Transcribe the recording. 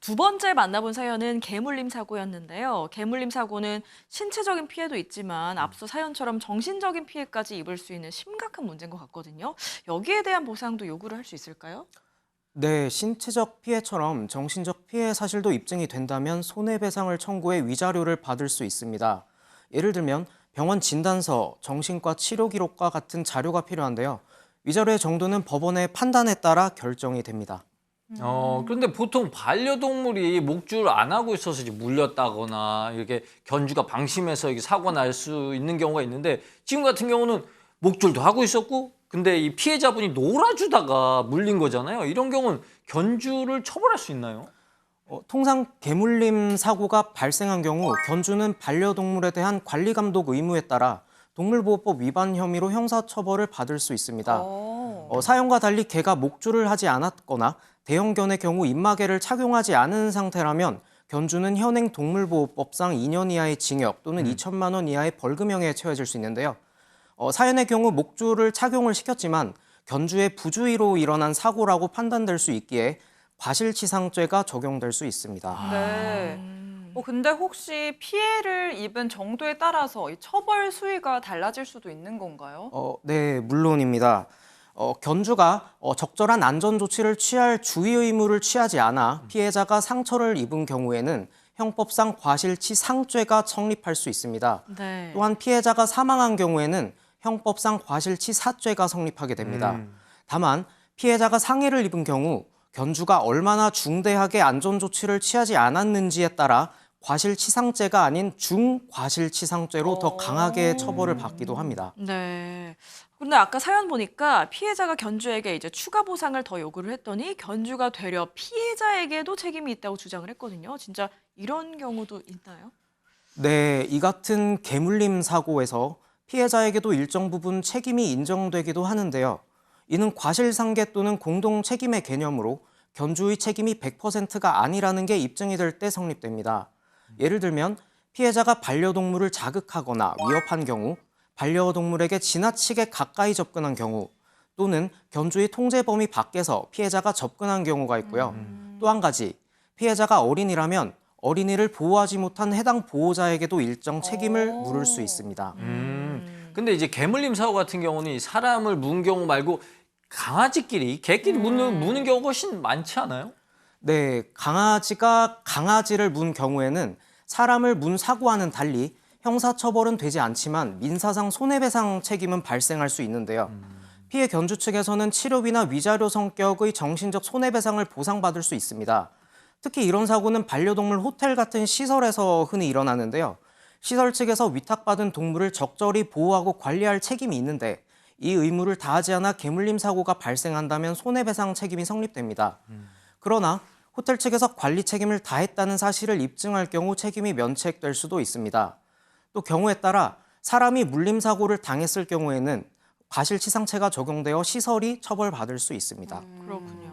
두 번째 만나본 사연은 개물림 사고였는데요. 개물림 사고는 신체적인 피해도 있지만 앞서 사연처럼 정신적인 피해까지 입을 수 있는 심각한 문제인 것 같거든요. 여기에 대한 보상도 요구를 할 수 있을까요? 네, 신체적 피해처럼 정신적 피해 사실도 입증이 된다면 손해배상을 청구해 위자료를 받을 수 있습니다. 예를 들면 병원 진단서, 정신과 치료 기록과 같은 자료가 필요한데요. 위자료의 정도는 법원의 판단에 따라 결정이 됩니다. 그런데 보통 반려동물이 목줄 안 하고 있어서 이제 물렸다거나 이렇게 견주가 방심해서 이게 사고가 날 수 있는 경우가 있는데 지금 같은 경우는 목줄도 하고 있었고 근데 이 피해자분이 놀아주다가 물린 거잖아요. 이런 경우는 견주를 처벌할 수 있나요? 통상 개물림 사고가 발생한 경우 견주는 반려동물에 대한 관리 감독 의무에 따라 동물보호법 위반 혐의로 형사처벌을 받을 수 있습니다. 사연과 달리 개가 목줄을 하지 않았거나 대형견의 경우 입마개를 착용하지 않은 상태라면 견주는 현행 동물보호법상 2년 이하의 징역 또는 2천만 원 이하의 벌금형에 처해질 수 있는데요. 사연의 경우 목줄을 착용을 시켰지만 견주의 부주의로 일어난 사고라고 판단될 수 있기에 과실치상죄가 적용될 수 있습니다. 네. 근데 혹시 피해를 입은 정도에 따라서 이 처벌 수위가 달라질 수도 있는 건가요? 네, 물론입니다. 견주가 적절한 안전 조치를 취할 주의 의무를 취하지 않아 피해자가 상처를 입은 경우에는 형법상 과실치상죄가 성립할 수 있습니다. 네. 또한 피해자가 사망한 경우에는 형법상 과실치사죄가 성립하게 됩니다. 다만 피해자가 상해를 입은 경우 견주가 얼마나 중대하게 안전조치를 취하지 않았는지에 따라 과실치상죄가 아닌 중과실치상죄로 더 강하게 처벌을 받기도 합니다. 네. 근데 아까 사연 보니까 피해자가 견주에게 이제 추가 보상을 더 요구를 했더니 견주가 되려 피해자에게도 책임이 있다고 주장을 했거든요. 진짜 이런 경우도 있나요? 네, 이 같은 개물림 사고에서 피해자에게도 일정 부분 책임이 인정되기도 하는데요. 이는 과실상계 또는 공동 책임의 개념으로 견주의 책임이 100%가 아니라는 게 입증이 될 때 성립됩니다. 예를 들면 피해자가 반려동물을 자극하거나 위협한 경우, 반려동물에게 지나치게 가까이 접근한 경우, 또는 견주의 통제 범위 밖에서 피해자가 접근한 경우가 있고요. 또 한 가지, 피해자가 어린이라면 어린이를 보호하지 못한 해당 보호자에게도 일정 책임을 물을 수 있습니다. 근데 이제 개물림 사고 같은 경우는 이 사람을 문 경우 말고 강아지끼리, 개끼리 무는 경우가 훨씬 많지 않아요? 네, 강아지가 강아지를 문 경우에는 사람을 문 사고와는 달리 형사처벌은 되지 않지만 민사상 손해배상 책임은 발생할 수 있는데요. 피해 견주 측에서는 치료비나 위자료 성격의 정신적 손해배상을 보상받을 수 있습니다. 특히 이런 사고는 반려동물 호텔 같은 시설에서 흔히 일어나는데요. 시설 측에서 위탁받은 동물을 적절히 보호하고 관리할 책임이 있는데 이 의무를 다하지 않아 개물림 사고가 발생한다면 손해배상 책임이 성립됩니다. 그러나 호텔 측에서 관리 책임을 다했다는 사실을 입증할 경우 책임이 면책될 수도 있습니다. 또 경우에 따라 사람이 물림 사고를 당했을 경우에는 과실치상죄가 적용되어 시설이 처벌받을 수 있습니다. 그렇군요.